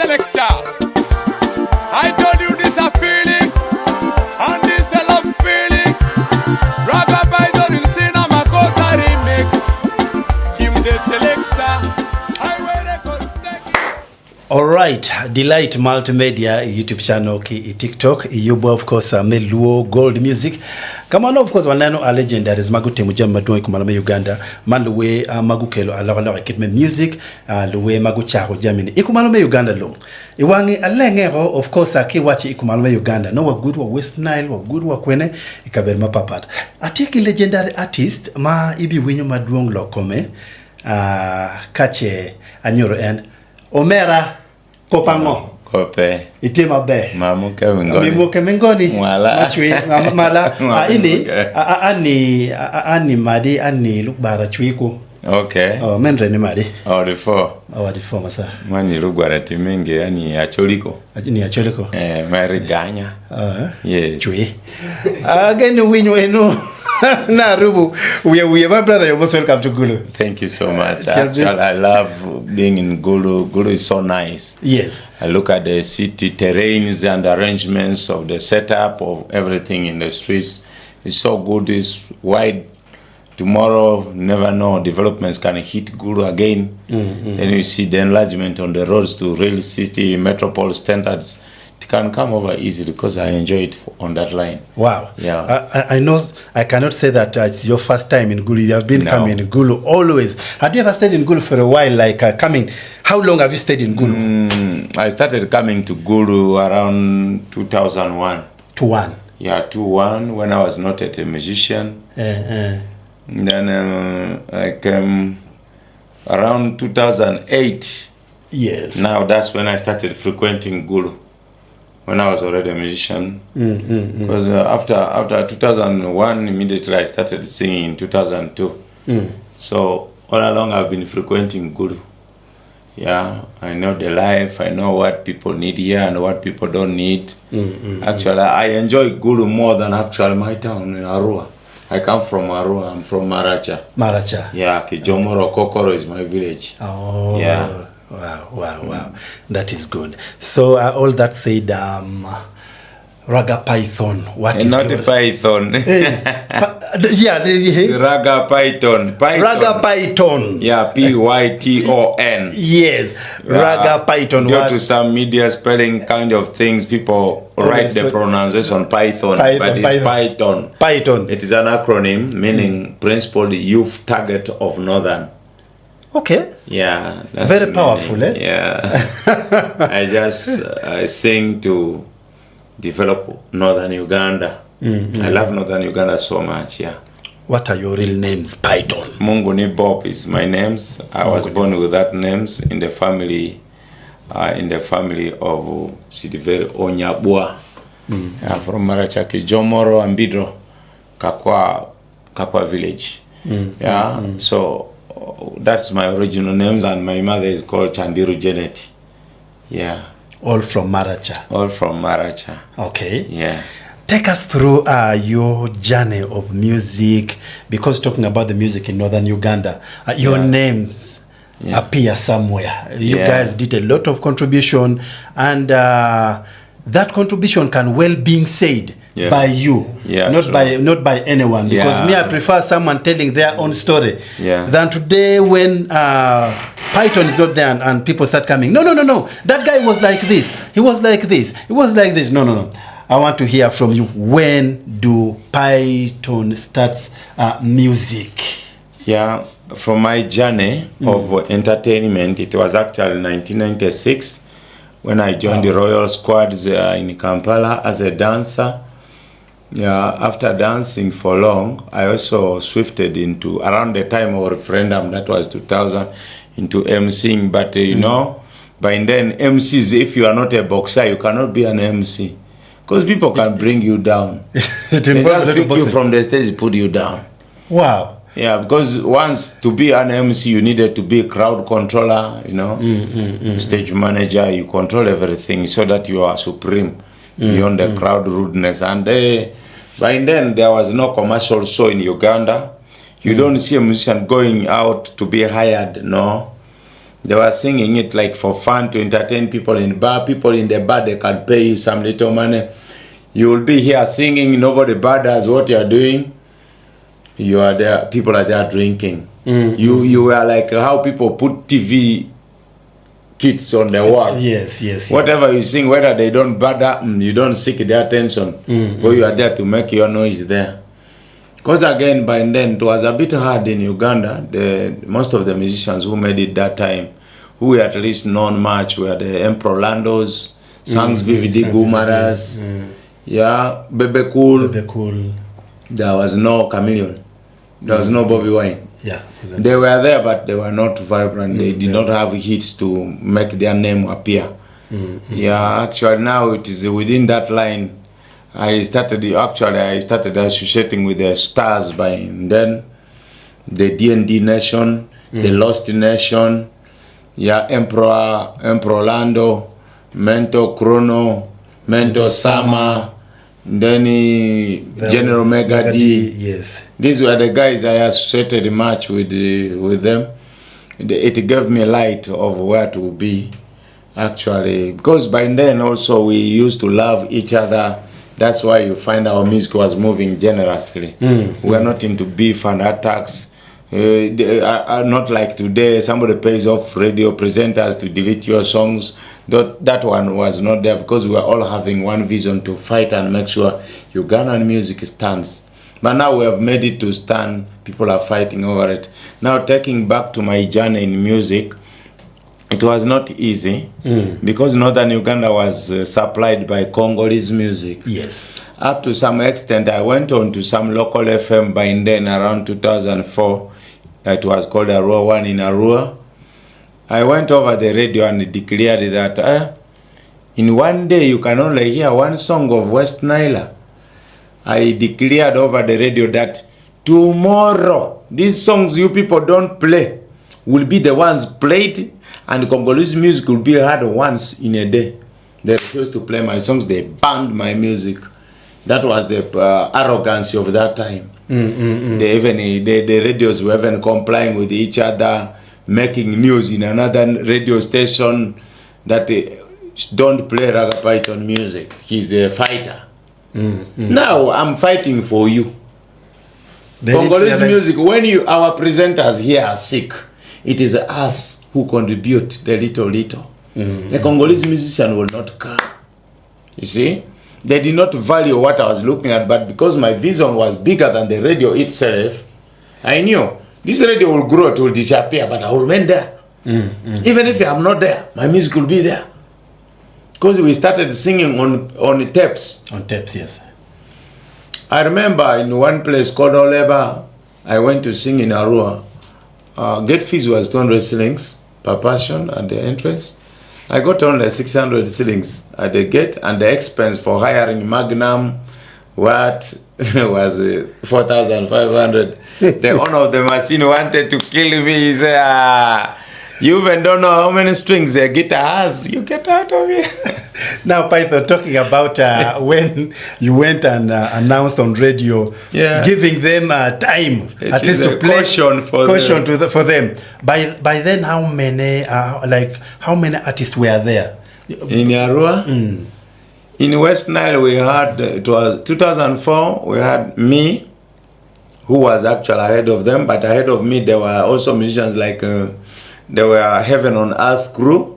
selector. I told you this a feeling, and this a love feeling. Ragga Pyton in cinema cosa remix. Him the selector. Highway records take. Alright, Delight Multimedia YouTube channel ki TikTok yubo of course LUO Gold Music. Kama no of course wanano a legendaries magute mujamba doing kumalame Uganda man luwe magukelo alawa kitme music luwe maguchako jamini ikumalame Uganda lo iwangi alengero of course akiwachi ikumalame Uganda no wa good wa West Nile wa good wa kwene ikaberma papat atiki legendary artist ma ibi winyo maduong lokome kache anyoro en Omera Kopango Kope Itima be Mamuke Mingoni Mimuke Mingoni Mwala Machui Mala Ani Madi Ani Lukbara Chuiko. Okay. Oh menre ni Madi. Oh the four. Oh the four masa. Mani Lukbara timingi ani acholiko. Ni acholiko. Mary Ganya. Yes. Chui. Again winyo eno. Na Rubu, we my brother, you're most welcome to Gulu. Thank you so much. Actually, I love being in Gulu. Gulu is so nice. Yes. I look at the city terrains and arrangements of the setup of everything in the streets. It's so good. It's wide. Tomorrow, never know, developments can hit Gulu again. Then you see the enlargement on the roads to real city metropole standards. It can come over easily because I enjoy it on that line. Wow. Yeah. I know I cannot say that it's your first time in Gulu. You have been coming in Gulu always. Have you ever stayed in Gulu for a while? Like coming, how long have you stayed in Gulu? I started coming to Gulu around 2001. 2001? Yeah, 2001 when I was not yet a musician. Then I came around 2008. Yes. Now that's when I started frequenting Gulu. When I was already a musician. Because after 2001, immediately I started singing in 2002. So all along I've been frequenting Gulu. Yeah, I know the life, I know what people need here and what people don't need. Actually, I enjoy Gulu more than actually my town in Arua. I come from Arua, I'm from Maracha. Maracha. Yeah, Kijomoro Kokoro is my village. Oh. Yeah. Wow. That is good. So all that said, Ragga Pyton. What is not your... a python? Ragga Pyton. Ragga Pyton. Yeah, Pyton. Yes, Ragga Pyton. Due to some media spelling kind of things, people write the pronunciation Python, but it's Pyton. Python. It is an acronym meaning Principal Youth Target of Northern. Okay. Yeah. That's very powerful, eh? Yeah. I just sing to develop Northern Uganda. I love Northern Uganda so much, yeah. What are your real names? Pyton. Munguni Bob is my names. I was born with that names in the family of Sidiveri Onyabua. From Marachaki, Jomoro, Ambidro, Kakwa village. So that's my original names, and my mother is called Chandiru Janet. Yeah. All from Maracha. All from Maracha. Okay. Yeah. Take us through your journey of music, because talking about the music in Northern Uganda, your names appear somewhere. You guys did a lot of contribution, and that contribution can well be said by you, not by anyone. Because me, I prefer someone telling their own story than today when Pyton is not there and people start coming. No. That guy was like this. He was like this. He was like this. No. I want to hear from you. When do Pyton starts music? Yeah, from my journey of entertainment, it was actually 1996 when I joined the Royal Squads in Kampala as a dancer. Yeah, after dancing for long, I also swifted into, around the time of referendum, that was 2000, into MCing. But you know, by then MCs, if you are not a boxer, you cannot be an MC. Because people can bring you down. They just pick you from the stage, put you down. Wow. Yeah, because once to be an MC, you needed to be a crowd controller, you know, stage manager. You control everything so that you are supreme beyond the crowd rudeness. And by then, there was no commercial show in Uganda. You don't see a musician going out to be hired, no. They were singing it like for fun to entertain people in the bar. People in the bar, they can pay you some little money. You will be here singing, nobody bothers what you are doing. You are there, people are there drinking. You were like how people put TV kits on the wall. Yes. Whatever you sing, whether they don't bother, you don't seek their attention. For you are there to make your noise there. Because again, by then, it was a bit hard in Uganda. Most of the musicians who made it that time, who were at least known much, were the Emperor Landos, Sangs VVD Gumaras, Bebe Cool. There was no Chameleon. There was no Bobby Wine. Yeah, exactly. They were there, but they were not vibrant. They did not have hits to make their name appear. Actually now it is within that line. I started associating with the stars by then. The D&D Nation, the Lost Nation, Emperor Lando, Mento Chrono, Mento Sama, then General Mega D. Yes. These were the guys I associated much with them. It gave me a light of where to be, actually. Because by then also we used to love each other. That's why you find our music was moving generously. We were not into beef and attacks. Not like today, somebody pays off radio presenters to delete your songs. That one was not there because we were all having one vision to fight and make sure Ugandan music stands. But now we have made it to stand. People are fighting over it. Now, taking back to my journey in music, it was not easy because northern Uganda was supplied by Congolese music. Yes. Up to some extent, I went on to some local FM by then around 2004. It was called Arua 1 in Arua. I went over the radio and declared that in one day you can only hear one song of West Nile. I declared over the radio that tomorrow these songs you people don't play will be the ones played, and Congolese music will be heard once in a day. They refused to play my songs. They banned my music. That was the arrogance of that time. The radios were even complying with each other, making news in another radio station that don't play Ragga Pyton music. He's a fighter. Now I'm fighting for you. Congolese music, when our presenters here are sick, it is us who contribute the little. A Congolese musician will not come. You see? They did not value what I was looking at, but because my vision was bigger than the radio itself, I knew this radio will grow, it will disappear, but I will remain there. Even if I'm not there, my music will be there. Because we started singing on tapes. On tapes, yes. I remember in one place called Oleba, I went to sing in Arua. Gate fees was 200 shillings per person at the entrance. I got only 600 shillings at the gate, and the expense for hiring Magnum was 4,500. The owner of the machine wanted to kill me. He said, you even don't know how many strings the guitar has. You get out of here. Now, Python, talking about when you went and announced on radio, giving them time at least to play caution for them. By then, how many artists were there in Arua? In West Nile, we had it was 2004. We had me, who was actually ahead of them, but ahead of me there were also musicians like there were Heaven on Earth crew.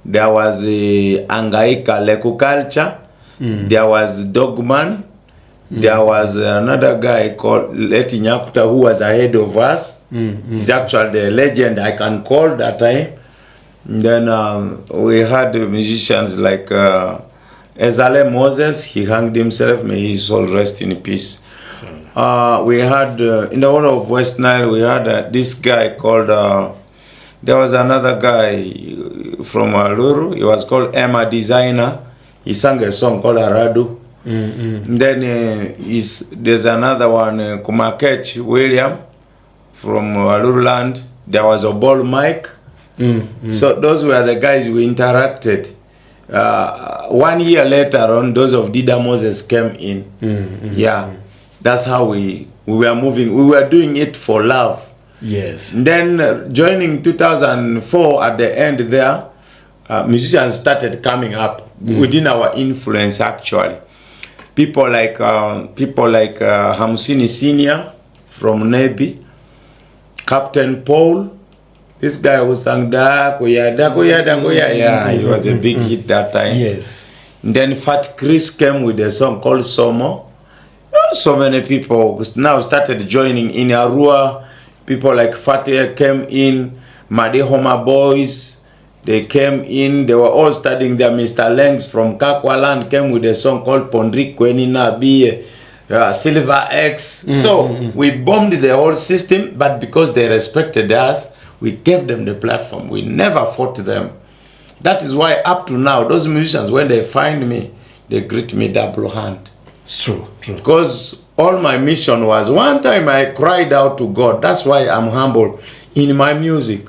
There was Angaika Leku Culture. There was Dogman. There was another guy called Leti Nyakuta who was ahead of us. He's actually the legend I can call that time. Then we had musicians like Ezale Moses. He hanged himself. May his soul rest in peace. We had in the whole of West Nile, we had this guy called there was another guy from Aluru. He was called Emma Designer. He sang a song called Aradu. Then there's another one, Kumakech William from Aluru land. There was a ball Mike. So those were the guys we interacted. 1 year later on, those of Dida Moses came in. That's how we were moving. We were doing it for love. Yes. Then joining 2004 at the end there, musicians started coming up within our influence actually. People like Hamsini Senior from Navy, Captain Paul. This guy who sang Dakoya, Dakoya, Dakoya. Yeah, he was a big hit that time. Yes. Then Fat Chris came with a song called Somo. So many people now started joining in Arua. People like Fatih came in, Madi Homa Boys, they came in, they were all studying there. Mr. Lengs from Kakwaland came with a song called Pondrik Kweni Nabi, Silver X. So we bombed the whole system, but because they respected us, we gave them the platform. We never fought them. That is why up to now, those musicians, when they find me, they greet me double hand. True. Because all my mission was, one time I cried out to God. That's why I'm humble. In my music,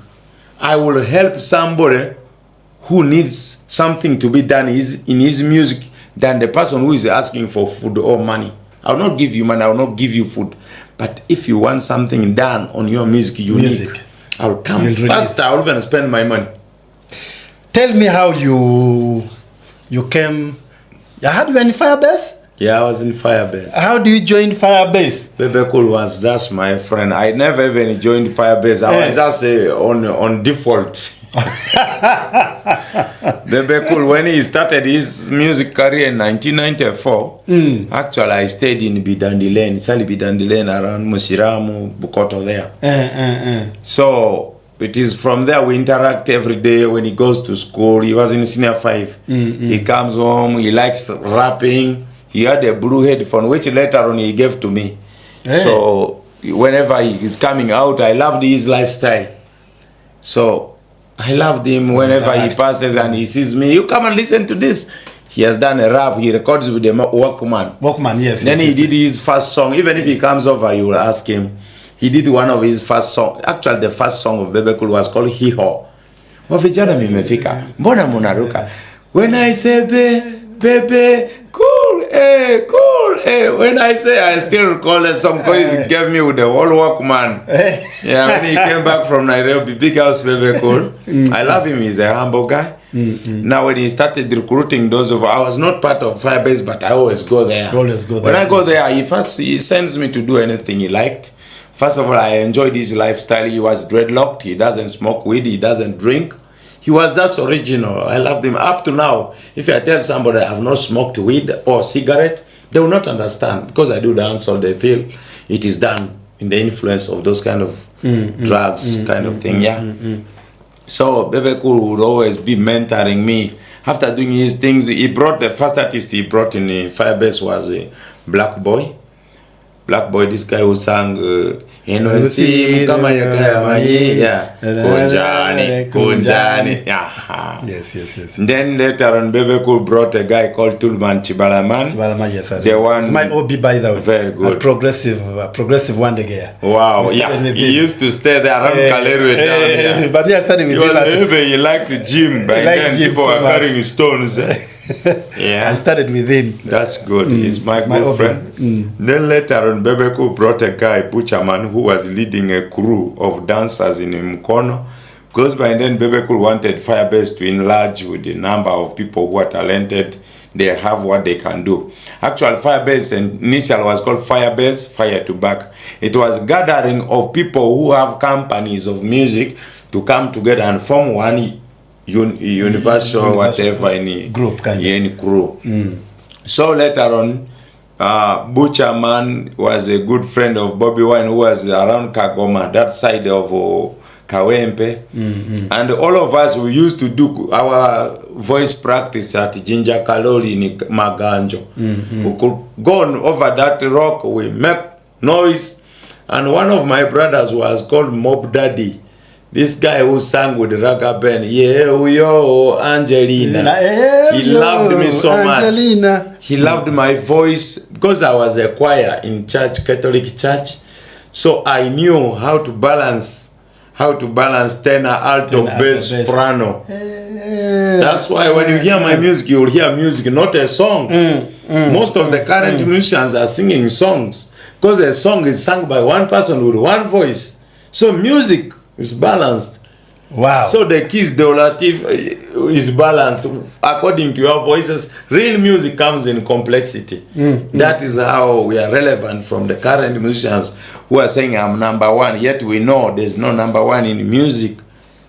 I will help somebody who needs something to be done in his music than the person who is asking for food or money. I will not give you money, I will not give you food. But if you want something done on your music, unique, I will come faster. I will even spend my money. Tell me how you came. Had you any Firebase? Yeah, I was in Firebase. How do you join Firebase? Bebe Cool was just my friend. I never even joined Firebase. I was just on default. Bebe Cool, when he started his music career in 1994, actually I stayed in Bidandilene, Sali Bidandilene around Musiramu, Bukoto there. So it is from there we interact every day. When he goes to school, he was in senior 5. He comes home, he likes rapping. He had a blue headphone, which later on he gave to me. So whenever he is coming out, I loved his lifestyle. So I loved him. Whenever he passes and he sees me, you come and listen to this. He has done a rap. He records with the Walkman. Walkman, yes. Then he did his first song. Even if he comes over, you will ask him. He did one of his first songs. Actually, the first song of Bebe Cool was called Hiho. Wavijana mimefika. Mbona munaruka? When I say Bebe Cool, cool, when I say I still recall the song because he gave me with the whole Walkman. Yeah, when he came back from Nairobi, big house Bebe Cool. I love him, he's a humble guy. Now when he started recruiting those of, I was not part of Firebase, but I always go there. When I go there, he sends me to do anything he liked. First of all, I enjoyed his lifestyle. He was dreadlocked, he doesn't smoke weed, he doesn't drink. He was just original. I loved him. Up to now, if I tell somebody I have not smoked weed or cigarette, they will not understand. Because I do dance, so they feel it is done in the influence of those kind of drugs, kind of thing, yeah. So Bebe Cool would always be mentoring me. After doing his things, he brought the first artist he brought in Firebase was Black Boy. Black Boy, this guy who sang Kunjani. Yes. Then later on, Bebe Cool brought a guy called Tulman Chibalaman. Yes, the one, it's my OB by the way. Very good. Progressive one day. Wow, yeah. He used to stay there around Kalerwe down here. But I studied with him. He liked the gym. By then, people were carrying stones. Yeah, I started with him. That's good. He's my good friend. Then later on, Bebe Cool brought a guy, Butcherman, who was leading a crew of dancers in Mkono. Because by then, Bebe Cool wanted Firebase to enlarge with the number of people who are talented. They have what they can do. Actually, Firebase initially was called Firebase, Fire to Back. It was a gathering of people who have companies of music to come together and form one universal whatever any group any crew. So later on, Butcherman was a good friend of Bobby Wine, who was around Kagoma, that side of Kawempe. And all of us, we used to do our voice practice at Ginger Kalori in Maganjo. We could go on over that rock, we make noise. And one of my brothers was called Mob Daddy. This guy who sang with Ragga Pyton, yo, Angelina. He loved me so much. He loved my voice because I was a choir in church, Catholic church. So I knew how to balance tenor, alto, bass, soprano. That's why when you hear my music, you will hear music, not a song. Most of the current musicians are singing songs because a song is sung by one person with one voice. So music is balanced. Wow. So the keys, the relative is balanced according to your voices. Real music comes in complexity. That is how we are relevant from the current musicians who are saying I'm number one, yet we know there's no number one in music.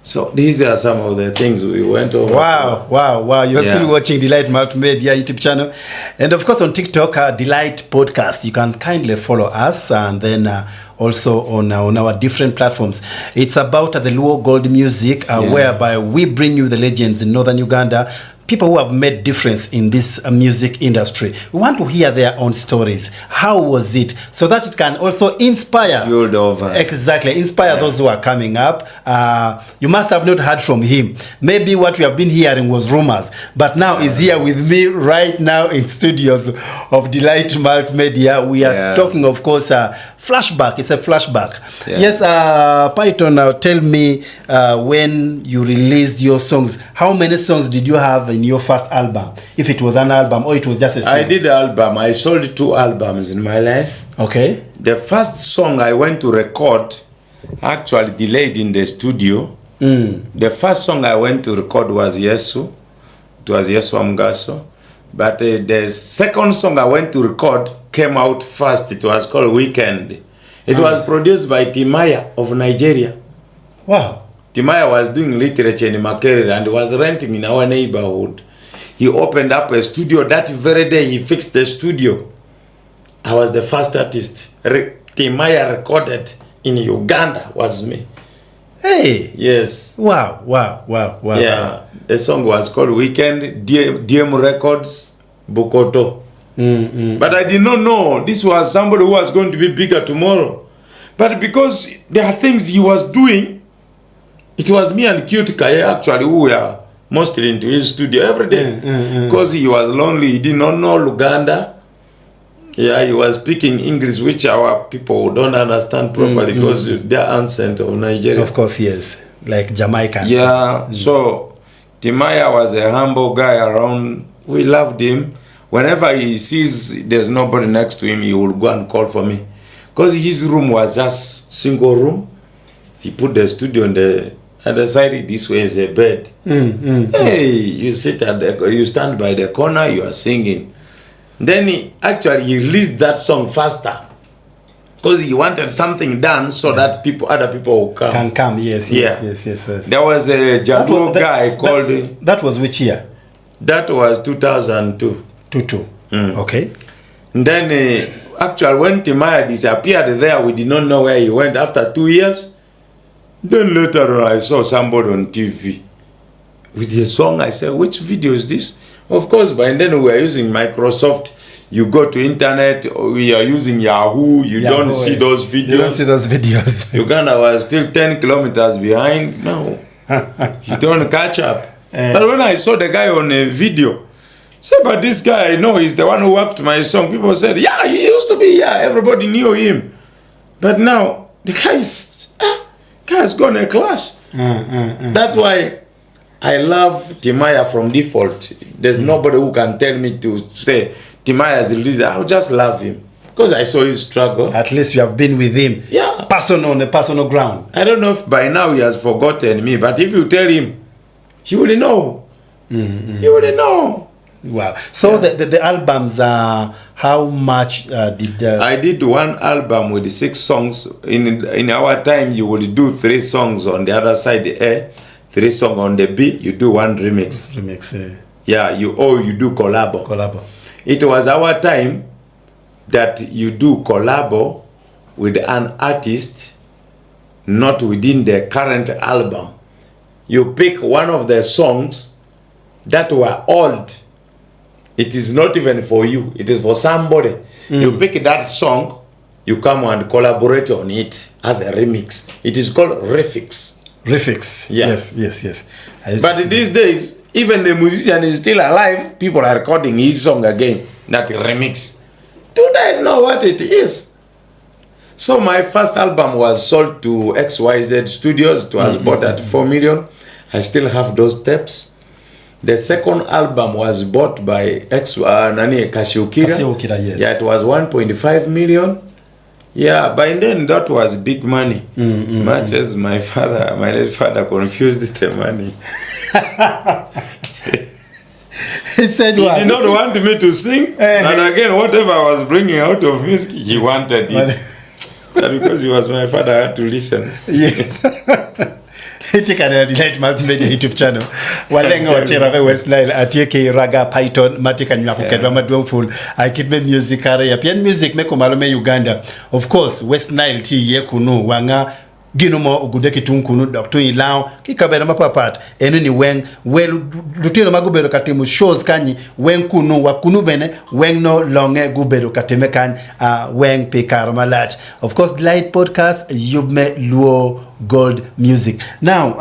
So these are some of the things we went over. Wow. You're still watching Delight Multimedia YouTube channel. And of course on TikTok, Delight Podcast. You can kindly follow us, and then also on our different platforms. It's about the LUO Gold Music, whereby we bring you the legends in northern Uganda, people who have made difference in this music industry. We want to hear their own stories. How was it? So that it can also inspire. Build over. Exactly. Inspire those who are coming up. You must have not heard from him. Maybe what we have been hearing was rumors. But now he's here with me right now in studios of Delight Multimedia. We are talking, of course, flashback. It's a flashback. Yes, Pyton, now tell me when you released your songs, how many songs did you have in your first album? If it was an album or it was just a song? I did an album. I sold 2 albums in my life. Okay. The first song I went to record, actually delayed in the studio. The first song I went to record was Yesu. It was Yesu Amgaso. But the second song I went to record came out first. It was called Weekend. It was produced by Timaya of Nigeria. Wow. Timaya was doing literature in Makerere and was renting in our neighborhood. He opened up a studio. That very day he fixed the studio. I was the first artist. Timaya recorded in Uganda was me. Hey. Yes. Wow. Yeah. The song was called Weekend, DM Records, Bukoto. But I did not know this was somebody who was going to be bigger tomorrow. But because there are things he was doing, it was me and Cute Kaye actually who were mostly into his studio every day. Because he was lonely, he did not know Uganda. Yeah, he was speaking English, which our people don't understand properly because their accent of Nigeria. Of course, yes. Like Jamaican. Yeah, so Timaya was a humble guy around. We loved him. Whenever he sees there's nobody next to him, he will go and call for me. Because his room was just single room. He put the studio on the other side. This way is a bed. Hey, you sit at you stand by the corner, you are singing. Then he released that song faster. Because he wanted something done so that other people will come. Can come, yes. There was a Jaguar guy called... That was which year? That was 2002. 22. Okay. And then, when Timaya disappeared there, we did not know where he went after 2 years. Then later on, I saw somebody on TV with a song. I said, which video is this? Of course, by then we were using Microsoft. You go to internet, we are using Yahoo. You don't see those videos. You don't see those videos. Uganda was still 10 kilometers behind. No, you don't catch up. But when I saw the guy on a video, said, but this guy, I know he's the one who worked my song. People said, yeah, he used to be, everybody knew him. But now, the guy's gone a clash. That's why I love Timaya from default. There's nobody who can tell me to say, Timaya's released. I'll just love him. Because I saw his struggle. At least you have been with him. Yeah. On a personal ground. I don't know if by now he has forgotten me, but if you tell him, he will know. He will know. Wow. So the albums, how much did... I did one album with 6 songs. In our time, you would do 3 songs on the other side, the A, 3 songs on the B, you do 1 remix. Yeah, you do collabo. It was our time that you do collabo with an artist, not within the current album. You pick one of the songs that were old. It is not even for you. It is for somebody. You pick that song, you come and collaborate on it as a remix. It is called refix. Yeah. Yes. But these days, even the musician is still alive, people are recording his song again, that remix. Do they know what it is? So my first album was sold to XYZ Studios. It was bought at 4 million. I still have those tapes. The second album was bought by Kashiukira. Yes. Yeah, it was 1.5 million. Yeah, by then that was big money. Much as my late father confused the money. He said He what? did not want me to sing. And again, whatever I was bringing out of music, he wanted it. And because he was my father, I had to listen. Yes. Itikana Delight Multimedia YouTube channel. Walenga wachera ve West Nile atieke Ragga Pyton matika nywa kukedwa madwomful. Akidme music career. Pian music meko malume Uganda. Of course West Nile ti ye kunu wanga ginumo ugudeki tunkunu doctor ilao kikabera mapapat enu ni weng well lutino magubero katimu shows kanyi weng kunu wakunu bene weng no longe gubero kateme kanyi weng pekaro malach. Of course Delight podcast yubme LUO Gold Music. Now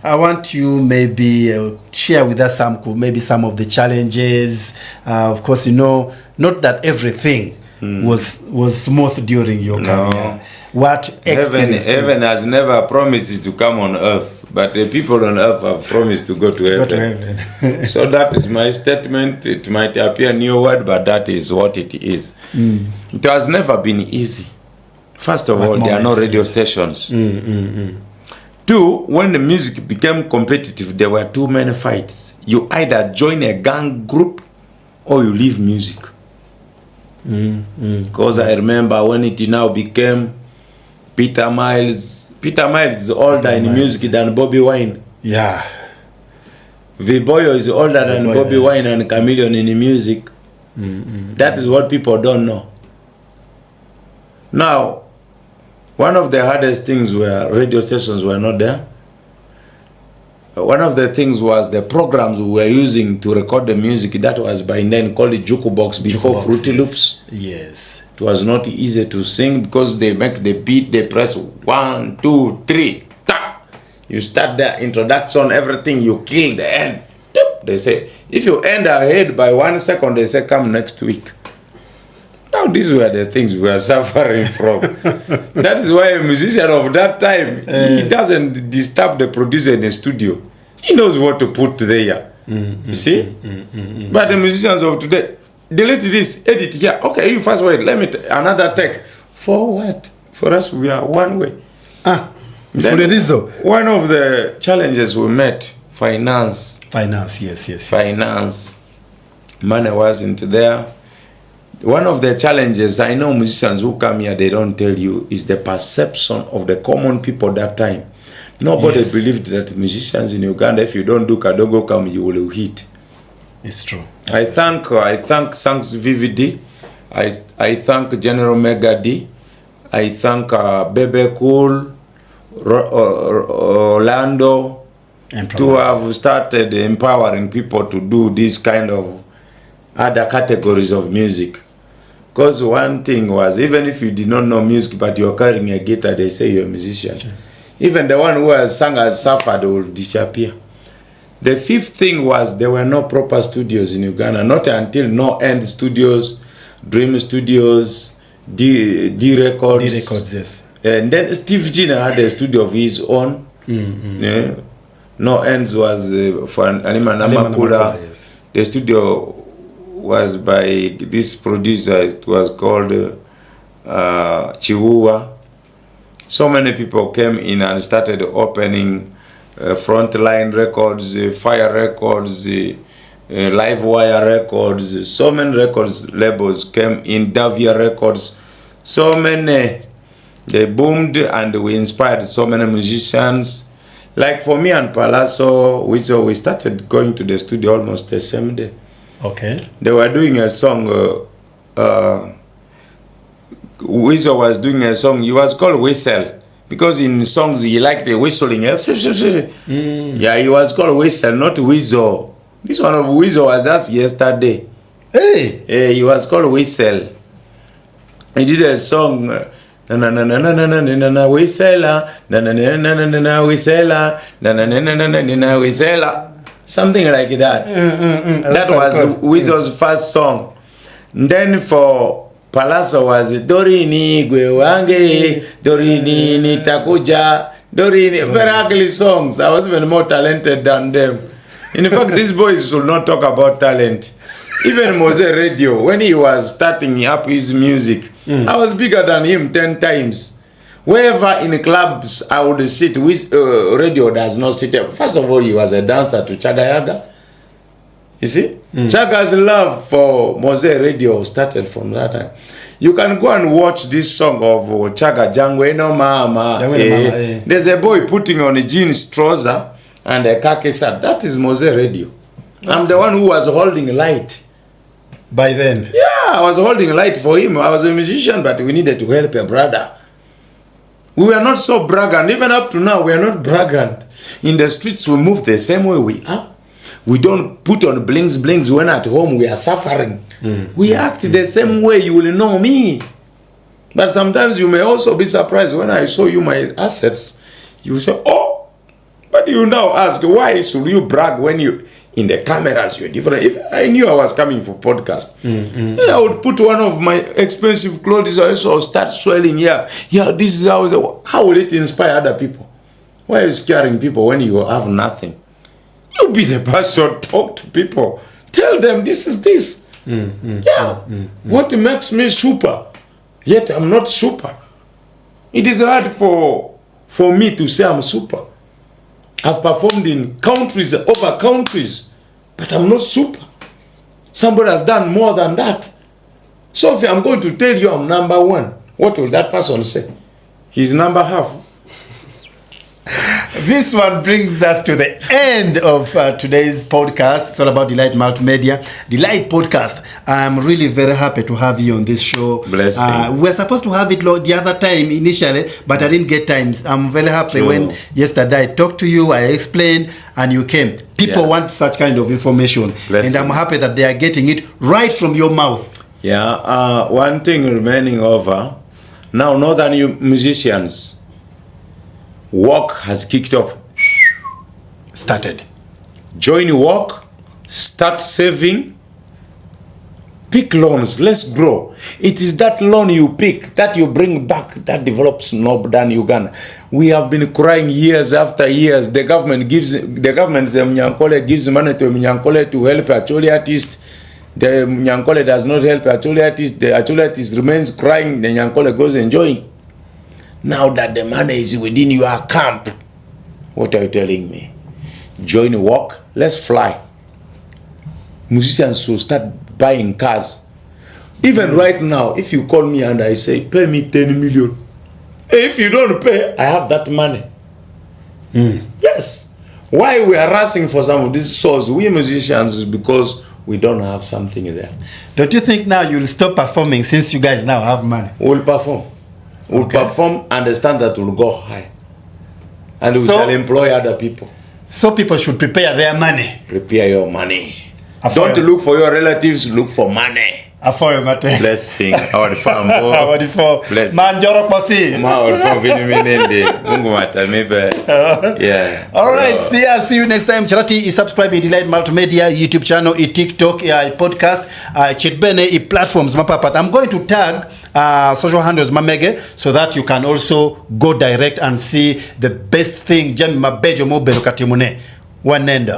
I want you maybe share with us maybe some of the challenges. Of course, you know, not that everything was smooth during your career. What heaven has never promised to come on earth, but the people on earth have promised to go to heaven. So that is my statement. It might appear a new word, but that is what it is. It has never been easy. First of all, there are no radio stations. Two, when the music became competitive, there were too many fights. You either join a gang group or you leave music. Because I remember when it now became Peter Miles is older in music than Bobby Wine. Yeah. V-Boyo is older than Bobby Wine and Chameleon in music. That is what people don't know. Now, one of the hardest things were radio stations were not there. One of the things was the programs we were using to record the music. That was by then called Jukebox before Fruity Loops. Yes. It was not easy to sing because they make the beat, they press 1, 2, 3, ta! You start the introduction, everything, you kill the end. They say, if you end ahead by 1 second, they say, come next week. Now, these were the things we were suffering from. That is why a musician of that time, he doesn't disturb the producer in the studio. He knows what to put there. You see? But the musicians of today, delete this, edit here. Okay, you first wait, let me another take. For what? For us, we are one way. One of the challenges we met, finance. Finance, yes. Finance. Money wasn't there. One of the challenges, I know musicians who come here, they don't tell you, is the perception of the common people that time. Nobody believed that musicians in Uganda, if you don't do Kadogo Kam, you will hit. It's true. I thank Sanks VVD. I thank General Megadi. I thank Bebe Cool, Orlando, to have started empowering people to do this kind of other categories of music. Because one thing was, even if you did not know music, but you're carrying a guitar, they say you're a musician. Sure. Even the one who has sung has suffered will disappear. The fifth thing was there were no proper studios in Uganda, not until No End Studios, Dream Studios, D Records. D Records, yes. And then Steve Gina had a studio of his own. Yeah. No Ends was for Alima Namakula. Yes. The studio was by this producer. It was called Chihuahua. So many people came in and started opening Frontline Records, Fire Records, Live Wire Records. So many records labels came in, Davia Records. So many. They boomed and we inspired so many musicians. Like for me and Palazzo, we started going to the studio almost the same day. Okay. They were doing a song. Weasel was doing a song. He was called Whistle because in songs he liked the whistling. Yeah, he was called Whistle, not Weasel. This one of Weasel was just yesterday. Hey, he was called Whistle. He did a song. Na na na na na na na na Whistle. Na na na na na na Whistle. Na na na na na na Whistle. Something like that. That was Weasel's first song. And then for Palazzo was Dorini Gwewange, Dorini Nitakuja, Dorini. Very ugly songs. I was even more talented than them. In fact, these boys should not talk about talent. Even Mose Radio, when he was starting up his music, I was bigger than him 10 times. Wherever in clubs I would sit, with Radio does not sit up. First of all, he was a dancer to Chagayaga. You see? Chaga's love for Mose Radio started from that time. You can go and watch this song of Chaga, Jangwe no Mama. There's a boy putting on a jeans trouser and a khaki shirt. That is Mose Radio. I'm the one who was holding light. By then? Yeah, I was holding light for him. I was a musician, but we needed to help a brother. We were not so braggant. Even up to now, we are not braggant. In the streets, we move the same way we are. We don't put on blings when at home we are suffering. We act the same way. You will know me. But sometimes you may also be surprised when I show you my assets. You say, oh, but you now ask, why should you brag when you in the cameras you're different? If I knew I was coming for podcast, I would put one of my expensive clothes. I also start swelling. Yeah, this is how will it inspire other people? Why are you scaring people when you have nothing? You be the person, talk to people, tell them this is this. What makes me super? Yet I'm not super. It is hard for me to say I'm super. I've performed in countries, over countries, but I'm not super. Somebody has done more than that. So if I'm going to tell you I'm number one, what will that person say? He's number half. This one brings us to the end of today's podcast. It's all about Delight Multimedia. Delight Podcast. I'm really very happy to have you on this show. Blessing. We were supposed to have it the other time initially, but I didn't get times. I'm very happy when yesterday I talked to you, I explained, and you came. People want such kind of information. Blessing. And I'm happy that they are getting it right from your mouth. Yeah, one thing remaining over. Now, northern musicians, work has kicked off. Started. Join work, start saving, pick loans, let's grow. It is that loan you pick, that you bring back, that develops Northern Uganda. We have been crying years after years. The government, the Mnyankole gives money to Mnyankole to help Acholi artist. The Mnyankole does not help Acholi artist. The Acholi artist remains crying, the Mnyankole goes enjoying. Now that the money is within your camp, what are you telling me? Join work, let's fly. Musicians should start buying cars. Even right now, if you call me and I say, pay me 10 million. If you don't pay, I have that money. Yes. Why we are rushing for some of these shows, we musicians, is because we don't have something there. Don't you think now you'll stop performing since you guys now have money? We'll perform. We'll perform and the standard will go high. And we shall employ other people. So people should prepare their money. Prepare your money. Don't look for your relatives, look for money. Let's sing. Our farm. Bless. Manjoro Posi. Yeah. All right. See you next time. Charity is subscribing to Delight Multimedia YouTube channel, TikTok, podcast, Chitbene, platforms. I'm going to tag social handles Mamege so that you can also go direct and see the best thing. Jam mabejo mo beru katimune. One end.